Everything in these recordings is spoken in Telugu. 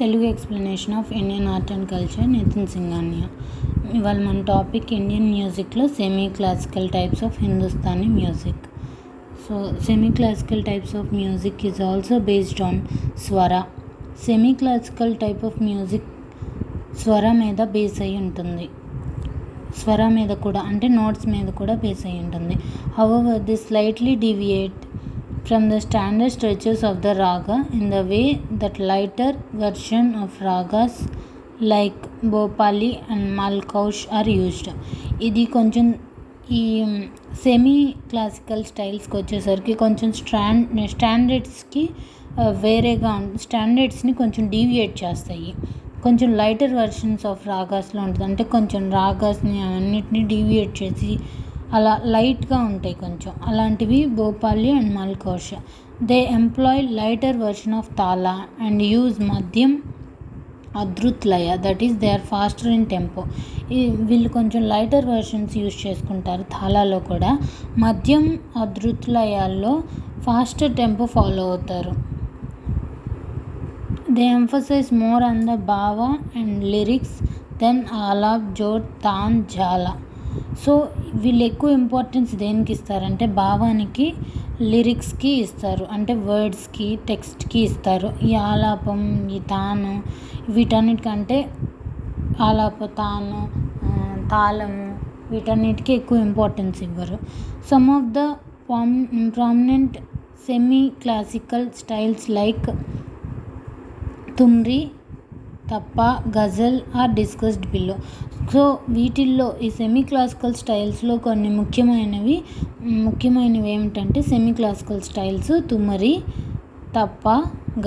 Telugu explanation of Indian art and culture Nitin Singhania. ఇవాళ మన టాపిక్ ఇండియన్ మ్యూజిక్లో semi classical types of Hindustani music. So semi classical types of music is also based on swara. Semi classical type of music swara మీద బేస్ అయి ఉంటుంది. స్వర మీద కూడా అంటే నోట్స్ మీద కూడా బేస్ అయి ఉంటుంది. However this slightly deviate from the standard structures of the raga in the way that lighter version of ragas like Bhopali and Malkaush are used. ఇది కొంచెం ఈ సెమీ క్లాసికల్ స్టైల్స్కి వచ్చేసరికి కొంచెం స్టాండర్డ్స్కి వేరేగా స్టాండర్డ్స్ని కొంచెం డీవియేట్ చేస్తాయి. కొంచెం లైటర్ వెర్షన్స్ ఆఫ్ రాగాస్లో ఉంటుంది. అంటే కొంచెం రాగాస్ని అన్నిటిని డీవియేట్ చేసి అలా లైట్గా ఉంటాయి కొంచెం. అలాంటివి Bhupali and Malkauns. They employ lighter version of taala and use madhyam adrut laya, that is they are faster in tempo. వీళ్ళు కొంచెం లైటర్ వర్షన్స్ యూజ్ చేసుకుంటారు తాళాలో కూడా. మధ్యం అద్రుత్ లయాల్లో ఫాస్టర్ టెంపో ఫాలో అవుతారు. They emphasise more on the bhava and lyrics then alap jod taan jhala. So వీళ్ళు ఎక్కువ ఇంపార్టెన్స్ దేనికి ఇస్తారంటే భావానికి, లిరిక్స్కి ఇస్తారు. అంటే వర్డ్స్కి, టెక్స్ట్కి ఇస్తారు. ఈ ఆలాపం, ఈ తాను, వీటన్నిటికంటే ఆలాప, తాను, తాళము వీటన్నిటికీ ఎక్కువ ఇంపార్టెన్స్ ఇవ్వరు. Some of the prominent semi classical styles like thumri, tappa, ghazal are discussed below. So వీటిల్లో ఈ సెమీ క్లాసికల్ స్టైల్స్లో కొన్ని ముఖ్యమైనవి ఏమిటంటే సెమీ క్లాసికల్ స్టైల్స్ తుమ్మరి, తప్ప,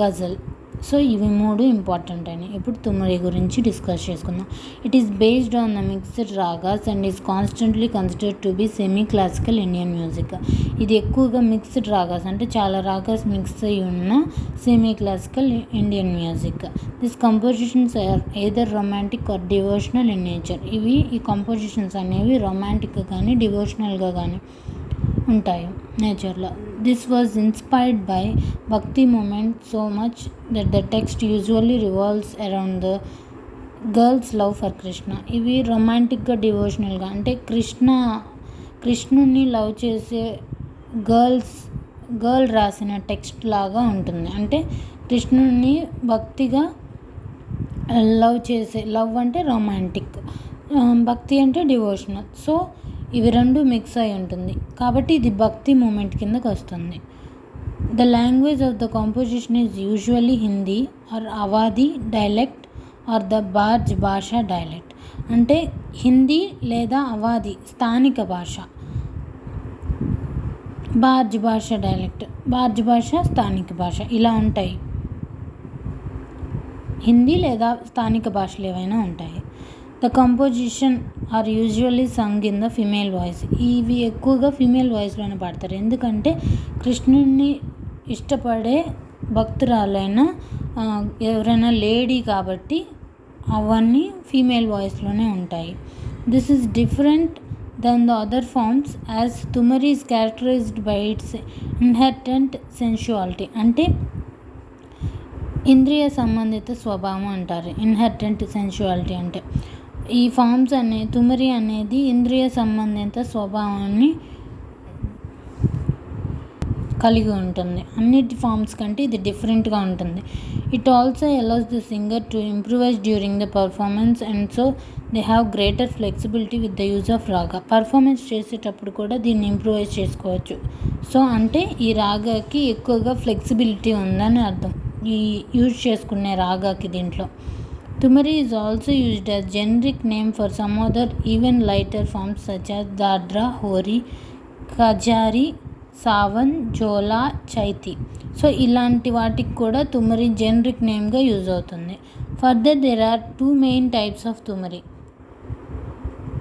గజల్. సో ఇవి మూడు ఇంపార్టెంట్ అని. ఇప్పుడు తుమ్మరి గురించి డిస్కస్ చేసుకుందాం. It is based on the mixed ragas and is constantly considered to be semi classical Indian music. ఇది ఎక్కువగా మిక్స్డ్ రాగాస్ అంటే చాలా రాగాస్ మిక్స్ అయి ఉన్న semi classical Indian music. This compositions are either romantic or devotional in nature. ఈ కంపోజిషన్స్ అనేవి రొమాంటిక్గా కానీ డివోషనల్గా కానీ ఉంటాయి నేచర్లో. This was inspired by bhakti movement so much that the text usually revolves around the girls love for Krishna. ఇవి రొమాంటిక్గా డివోషనల్గా అంటే కృష్ణుని లవ్ చేసే గర్ల్ రాసిన టెక్స్ట్ లాగా ఉంటుంది. అంటే కృష్ణుని భక్తిగా లవ్ అంటే రొమాంటిక్, భక్తి అంటే డివోషనల్. సో ఇవి రెండు మిక్స్ అయి ఉంటుంది కాబట్టి ఇది భక్తి మూమెంట్ కిందకు వస్తుంది. The language of the composition is usually Hindi or Awadhi dialect or the Braj Bhasha dialect. అంటే హిందీ లేదా అవాధి స్థానిక భాష, బార్జ్ భాష డైలెక్ట్, బార్జ్ భాష స్థానిక భాష ఇలా ఉంటాయి. హిందీ లేదా స్థానిక భాషలు ఏవైనా ఉంటాయి. The composition are usually sung in the female voice. ఇవి ఎక్కువగా ఫిమేల్ వాయిస్లోనే పాడతారు. ఎందుకంటే కృష్ణుడిని ఇష్టపడే భక్తురాలైన ఎవరైనా లేడీ కాబట్టి అవన్నీ ఫీమేల్ వాయిస్లోనే ఉంటాయి. This is different then the other forms as thumri is characterized by its inherent sensuality. అంటే ఇంద్రియ సంబంధిత స్వభావం అంటారు ఇన్హెరెంట్ సెన్షువాలిటీ అంటే. ఈ ఫార్మ్స్ తుమరి అనేది ఇంద్రియ సంబంధిత స్వభావాన్ని కలిగి ఉంటుంది. అన్నిటి ఫార్మ్స్ కంటే ఇది డిఫరెంట్గా ఉంటుంది. It also allows the singer to improvise during the performance and so they have greater flexibility with the use of రాగా. పర్ఫార్మెన్స్ చేసేటప్పుడు కూడా దీన్ని ఇంప్రూవైజ్ చేసుకోవచ్చు. సో అంటే ఈ రాగాకి ఎక్కువగా ఫ్లెక్సిబిలిటీ ఉందని అర్థం ఈ యూజ్ చేసుకునే రాగాకి. దీంట్లో తుమరి is also used as generic name for some other even lighter forms such as dadra, hori, kajari, savan, jola, chaiti. So ఇలాంటి వాటికి కూడా తుమరి జెనరిక్ నేమ్గా యూజ్ అవుతుంది. Further there are two main types of thumri.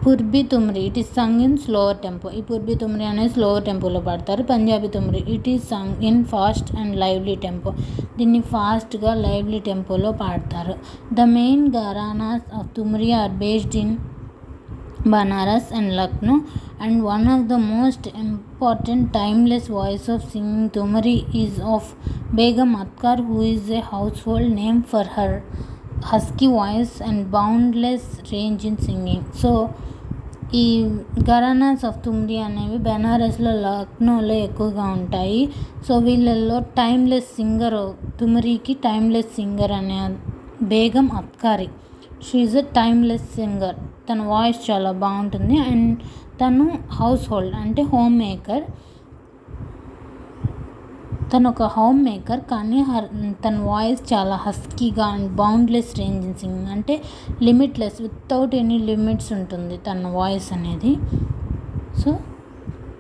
Purbi thumri, it is sung in slower tempo. ఈ పుర్బి తుమ్రి అనేది స్లోవర్ టెంపోలో పాడతారు. Punjabi thumri, it is sung in fast and lively tempo. దీన్ని ఫాస్ట్గా లైవ్లీ టెంపోలో పాడతారు. The main gharanas of thumri are based in Banaras and Lucknow and one of the most important timeless voice of singing tumari is of Begum Atkar, who is a household name for her husky voice and boundless range in singing. So ఈ ఘరానాస్ ఆఫ్ తుమ్రీ అనేవి బెనారస్లో, లక్నోలో ఎక్కువగా ఉంటాయి. సో వీళ్ళల్లో టైమ్లెస్ సింగర్, తుమ్రీకి టైమ్లెస్ సింగర్ అనే బేగం అత్కారి. She is a timeless singer. తన వాయిస్ చాలా బాగుంటుంది అండ్ తను హౌస్ హోల్డ్ అంటే హోమ్ మేకర్. తను ఒక హోమ్ మేకర్ కానీ తన వాయిస్ చాలా హస్కీగా and boundless range in singing అంటే లిమిట్లెస్, వితౌట్ ఎనీ లిమిట్స్ ఉంటుంది తన వాయిస్ అనేది. So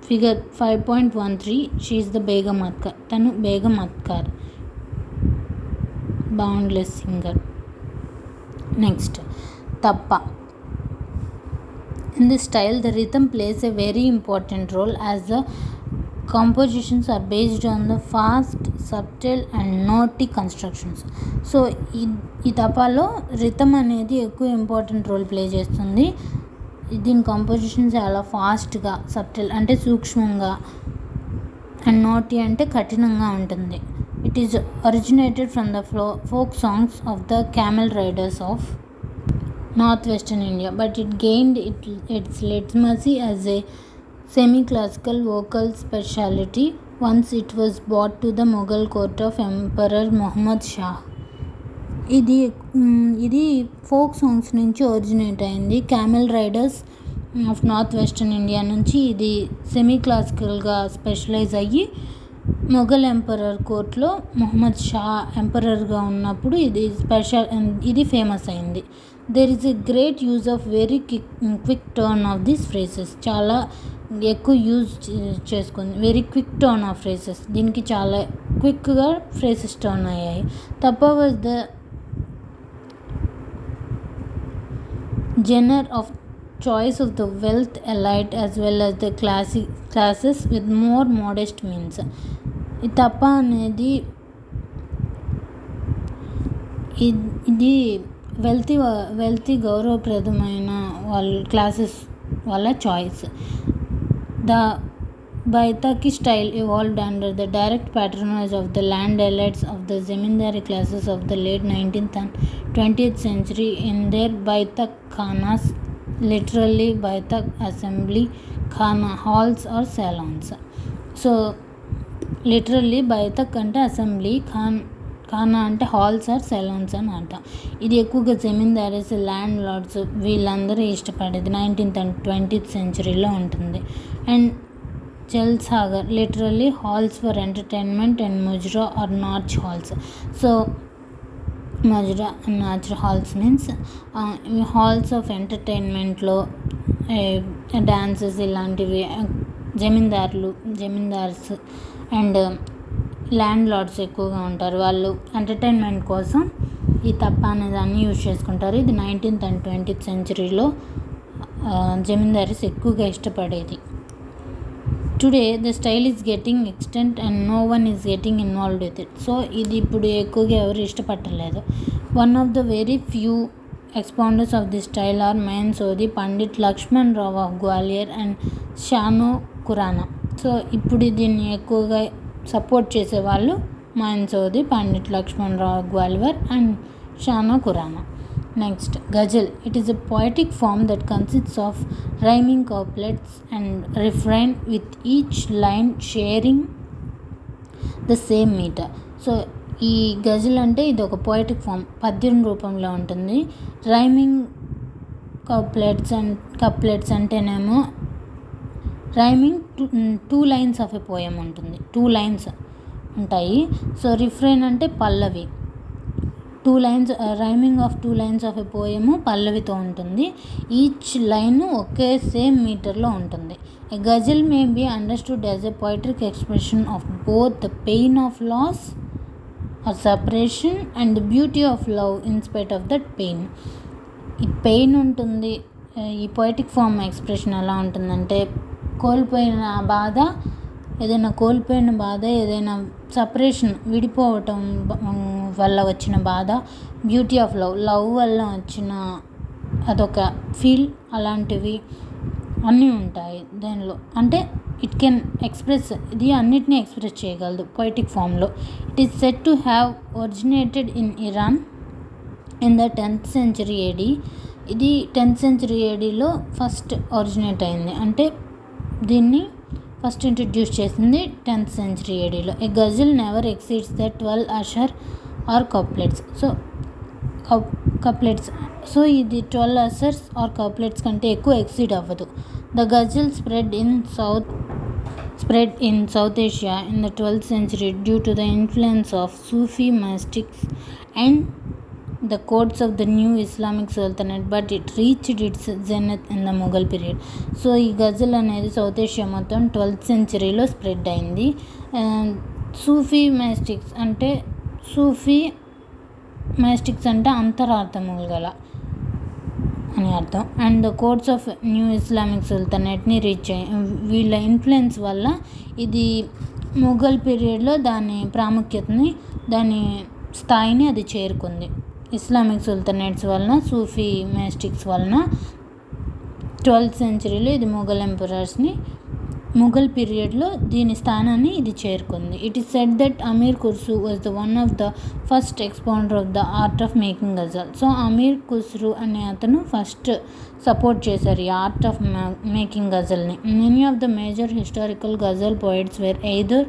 figure 5.13 she is the Begum అత్కార్. తను బేగం అత్కార్, boundless singer. Next tappa. In this style, the rhythm plays a very important role as the compositions are based on the fast, subtle and naughty constructions. So ఈ తపాలో రిథమ్ అనేది ఎక్కువ ఇంపార్టెంట్ రోల్ ప్లే చేస్తుంది. దీని కంపోజిషన్ చాలా ఫాస్ట్గా, సబ్టిల్ అంటే సూక్ష్మంగా, అండ్ నాటీ అంటే కఠినంగా ఉంటుంది. It is originated from the folk songs of the camel riders of northwestern India, but it gained its legitimacy as a semi-classical vocal specialty once it was brought to the Mughal court of Emperor Muhammad Shah. ఇది ఫోక్ సాంగ్స్ నుంచి ఒరిజినేట్ అయింది. Camel riders of north western India నుంచి ఇది సెమీ క్లాసికల్గా స్పెషలైజ్ అయ్యి మొఘల్ ఎంపరర్ కోర్ట్లో మొహమ్మద్ షా ఎంపరర్గా ఉన్నప్పుడు ఇది ఫేమస్ అయింది. There is a great use of very quick turn off these phrases. చాలా ఎక్కువ యూజ్ చేసుకుంది. Very quick turn off phrases, దీనికి చాలా క్విక్గా ఫ్రేసెస్ టర్న్ అయ్యాయి. తప్ప was the genre of choice of the wealth elite as well as the classes with more modest means. ఈ తప్ప అనేది ఇది వెల్తీ గౌరవప్రదమైన వాళ్ళ క్లాసెస్ వాళ్ళ choice. The baithaki style evolved under the direct patronage of the land elites of the zamindari classes of the late 19th and 20th century in their baitak khanas, literally baitak assembly khana halls or salons. So literally baithak అంటే అసెంబ్లీ, ఖానా అంటే హాల్స్ ఆర్ సెలాన్స్ అని అంట. ఇది ఎక్కువగా జమీందారీస్, ల్యాండ్ లార్డ్స్ వీళ్ళందరూ ఇష్టపడేది 19th and 20th సెంచరీలో ఉంటుంది. And Jalsaghar literally halls for entertainment and mujra or nach halls. So mujra and nach halls means halls of ఎంటర్టైన్మెంట్లో డ్యాన్సెస్ ఇలాంటివి జమీందార్స్ అండ్ ల్యాండ్ లార్డ్స్ ఎక్కువగా ఉంటారు. వాళ్ళు ఎంటర్టైన్మెంట్ కోసం ఈ తప్ప అనే దాన్ని యూజ్ చేసుకుంటారు. ఇది 19th and 20th సెంచరీలో జమీందారీస్ ఎక్కువగా ఇష్టపడేది. Today the style is getting extinct and no one is getting involved with it. So ఇది ఇప్పుడు ఎక్కువగా ఎవరు ఇష్టపడలేదు. One of the very few exponents of the style are Main Sodhi, Pandit Lakshman Rao of Gwalior and Shanno Khurana. So ఇప్పుడు దీన్ని ఎక్కువగా సపోర్ట్ చేసేవాళ్ళు Main Sodhi, Pandit Lakshman Rao Gwalior and Shanno Khurana. Next ghazal. It is a poetic form that consists of rhyming couplets and refrain with each line sharing the same meter. So ఈ గజల్ అంటే ఇది ఒక పోయిటిక్ ఫామ్, పద్యం రూపంలో ఉంటుంది. రైమింగ్ కప్లెట్స్ అంటేనేమో rhyming 2 lines of a poem ఉంటుంది, 2 lines ఉంటాయి. సో రిఫ్రైన్ అంటే పల్లవి, 2 lines rhyming of 2 lines of a poem పల్లవితో ఉంటుంది. ఈచ్ లైన్ ఒకే సేమ్ మీటర్లో ఉంటుంది. A ghazal may be understood as a poetic expression of both the pain of loss or separation and the beauty of love in spite of that pain. ఈ పెయిన్ ఉంటుంది. ఈ పోయిటిక్ ఫామ్ ఎక్స్ప్రెషన్ ఎలా ఉంటుందంటే కోల్పోయిన బాధ, ఏదైనా సపరేషన్, విడిపోవటం వల్ల వచ్చిన బాధ, బ్యూటీ ఆఫ్ లవ్ వల్ల వచ్చిన అదొక ఫీల్, అలాంటివి అన్నీ ఉంటాయి దానిలో. అంటే ఇట్ కెన్ ఎక్స్ప్రెస్, ఇది అన్నిటినీ ఎక్స్ప్రెస్ చేయగలదు పొయిటిక్ ఫామ్లో. It is said to have originated in Iran in the 10th century AD. ఇది 10th century ADలో ఫస్ట్ ఒరిజినేట్ అయింది. అంటే దీన్ని ఫస్ట్ ఇంట్రడ్యూస్ చేసింది 10th century ADలో. A ghazal never exceeds the 12 ashaar or couplets. So ఇది 12 అసర్స్ ఆర్ కప్లెట్స్ కంటే ఎక్కువ ఎక్సీడ్ అవ్వదు. The ghazal spread in South Asia in the 12th century due to the influence of Sufi mystics and the courts of the new Islamic Sultanate, but it reached its zenith in the Mughal period. So ఈ గజల్ అనేది సౌత్ ఏషియా మొత్తం 12th centuryలో స్ప్రెడ్ అయింది. సూఫీ మైస్టిక్స్ అంటే అంతరార్థములు గల అని అర్థం. And the courts of new Islamic సుల్తానేట్ని రీచ్ అయ్యి, వీళ్ళ ఇన్ఫ్లుయెన్స్ వల్ల ఇది ముఘల్ పీరియడ్లో దాని ప్రాముఖ్యతని, దాని స్థాయిని అది చేరుకుంది. ఇస్లామిక్ సుల్తానేట్స్ వలన, సూఫీ మైస్టిక్స్ వలన 12th centuryలో ఇది ముఘల్ పీరియడ్లో దీని స్థానాన్ని ఇది చేరుకుంది. It is said that Amir Khusrau was the one of the first expounder of the art of making ghazal. So Amir Khusrau అనే అతను ఫస్ట్ సపోర్ట్ చేశారు ఈ ఆర్ట్ ఆఫ్ మేకింగ్ గజల్ని. Many of the major historical ghazal poets were either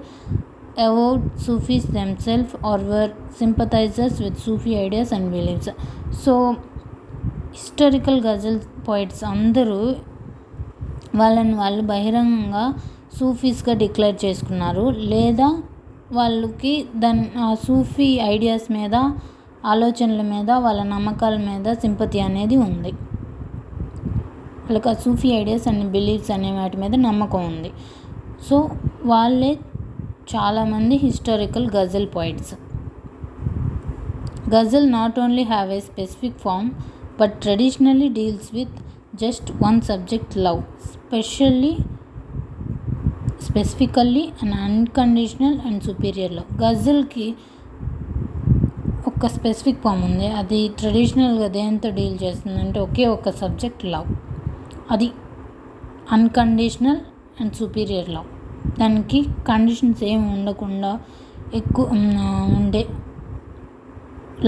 avowed Sufis themselves or were sympathizers with Sufi ideas and beliefs. So historical ghazal poets అందరూ వాళ్ళు బహిరంగంగా సూఫీస్గా డిక్లేర్ చేసుకున్నారు, లేదా వాళ్ళకి ఆ సూఫీ ఐడియాస్ మీద, ఆలోచనల మీద, వాళ్ళ నమ్మకాల మీద సింపతి అనేది ఉంది. వాళ్ళకి ఆ సూఫీ ఐడియాస్ అండ్ బిలీఫ్స్ అనే వాటి మీద నమ్మకం ఉంది. సో వాళ్ళే చాలామంది historical ghazal poets. Ghazal not only have a specific form but traditionally deals with just one subject, love, specifically an unconditional and superior love. గజల్కి ఒక స్పెసిఫిక్ ఫామ్ ఉంది. అది ట్రెడిషనల్గా దేంతో డీల్ చేస్తుందంటే ఒకే ఒక సబ్జెక్ట్, లవ్. అది అన్కండిషనల్ అండ్ సుపీరియర్ లవ్. దానికి కండిషన్స్ ఏమి ఉండకుండా ఎక్కువ ఉండే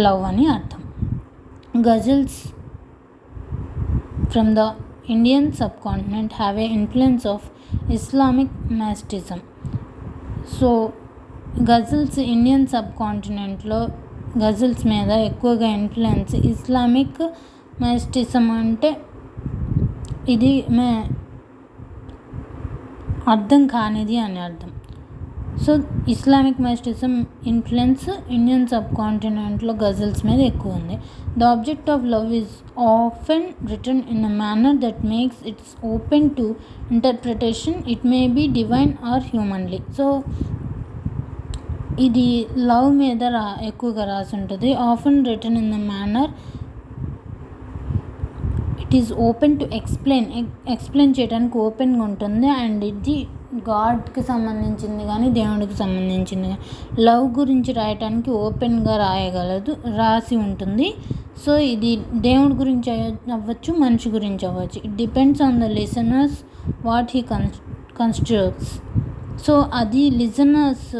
లవ్ అని అర్థం. Ghazals from the Indian subcontinent have an influence of Islamic mysticism. So ghazals Indian సబ్ కాంటినెంట్లో గజల్స్ మీద ఎక్కువగా ఇన్ఫ్లుయెన్స్ ఇస్లామిక్ మైస్టిజం. అంటే ఇది అర్థం కానిది అని అర్థం. So Islamic mysticism influence Indian సబ్ కాంటినెంట్లో గజల్స్ మీద ఎక్కువ ఉంది. The object of love is often written in a manner that makes its open to interpretation. It may be divine or humanly. So ఇది లవ్ మీద ఎక్కువగా రాసి ఉంటుంది. Often written in the manner it is open to explain చేయడానికి ఓపెన్గా ఉంటుంది. అండ్ ఇది గాడ్కి సంబంధించింది కానీ దేవుడికి సంబంధించింది కానీ లవ్ గురించి రాయటానికి ఓపెన్గా రాసి ఉంటుంది. సో ఇది దేవుడి గురించి అవ్వచ్చు, మనిషి గురించి అవ్వచ్చు. It depends on the listeners what he constructs. So అది లిసనర్స్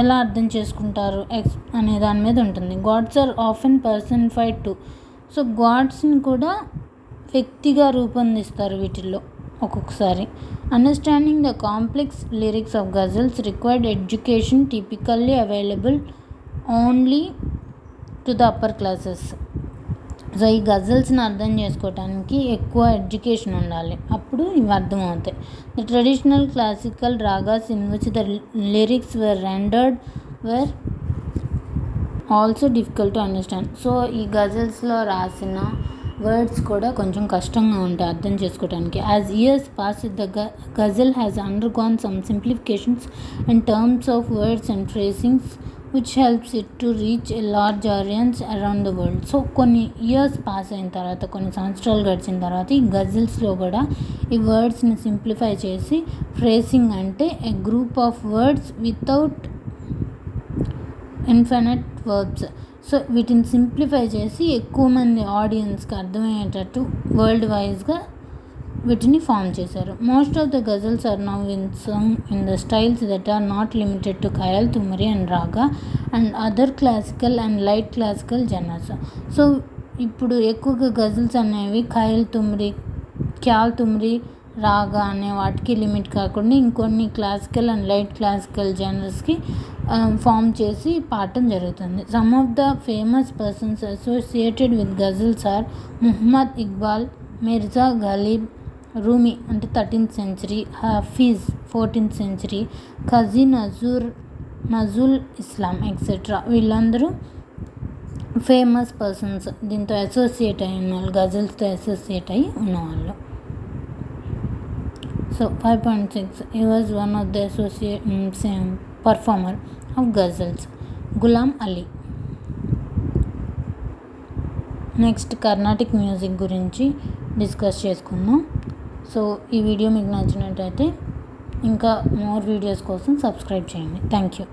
ఎలా అర్థం చేసుకుంటారు అనే దాని మీద ఉంటుంది. Gods are often personified too. So గాడ్స్ని కూడా వ్యక్తిగా రూపొందిస్తారు వీటిల్లో ఒక్కొక్కసారి. Understanding the complex lyrics of ghazals required education typically available only to the upper classes. So ఈ గజల్స్ని అర్థం చేసుకోవటానికి ఎక్కువ ఎడ్యుకేషన్ ఉండాలి, అప్పుడు ఇవి అర్థమవుతాయి. The traditional classical ragas in which the lyrics rendered were also difficult to understand. So ఈ గజల్స్లో రాసిన వర్డ్స్ కూడా కొంచెం కష్టంగా ఉంటాయి అర్థం చేసుకోవడానికి. As years pass the ghazal has undergone some simplifications in terms of words and phrasings which helps it to reach a large audience around the world. So కొన్ని ఇయర్స్ పాస్ అయిన తర్వాత, కొన్ని సంవత్సరాలు గడిచిన తర్వాత ఈ గజల్స్లో కూడా ఈ వర్డ్స్ని సింప్లిఫై చేసి, ఫ్రేసింగ్ అంటే a group of words without infinite verbs. So వీటిని సింప్లిఫై చేసి ఎక్కువ మంది ఆడియన్స్కి అర్థమయ్యేటట్టు వరల్డ్ వైజ్గా వీటిని ఫామ్ చేశారు. Most of the ghazals are now sung in the styles that are not limited to khayal, thumri and raga and other classical and light classical genres. So ఇప్పుడు ఎక్కువగా గజల్స్ అనేవి ఖయాల్, తుమ్రి, ఖ్యాల్, తుమ్రి, రాగా అనే వాటికి లిమిట్ కాకుండా ఇంకొన్ని క్లాసికల్ అండ్ లైట్ క్లాసికల్ జనర్స్కి ఫామ్ చేసి పాడటం జరుగుతుంది. Some of the famous persons associated with ghazals are Muhammad Iqbal, Mirza Ghalib, Rumi అంటే 13th century, Hafiz 14th century, Kazi Nazrul Islam etcetera. వీళ్ళందరూ ఫేమస్ పర్సన్స్, దీంతో అసోసియేట్ అయి ఉన్నవాళ్ళు, గజల్స్తో అసోసియేట్ అయి ఉన్నవాళ్ళు. So 5.6 he was one of the performer of ghazals, Ghulam Ali. Next Carnatic music గురించి డిస్కస్ చేసుకుందాం. సో ఈ వీడియో మీకు నచ్చినట్టయితే ఇంకా మోర్ వీడియోస్ కోసం సబ్స్క్రైబ్ చేయండి. Thank you.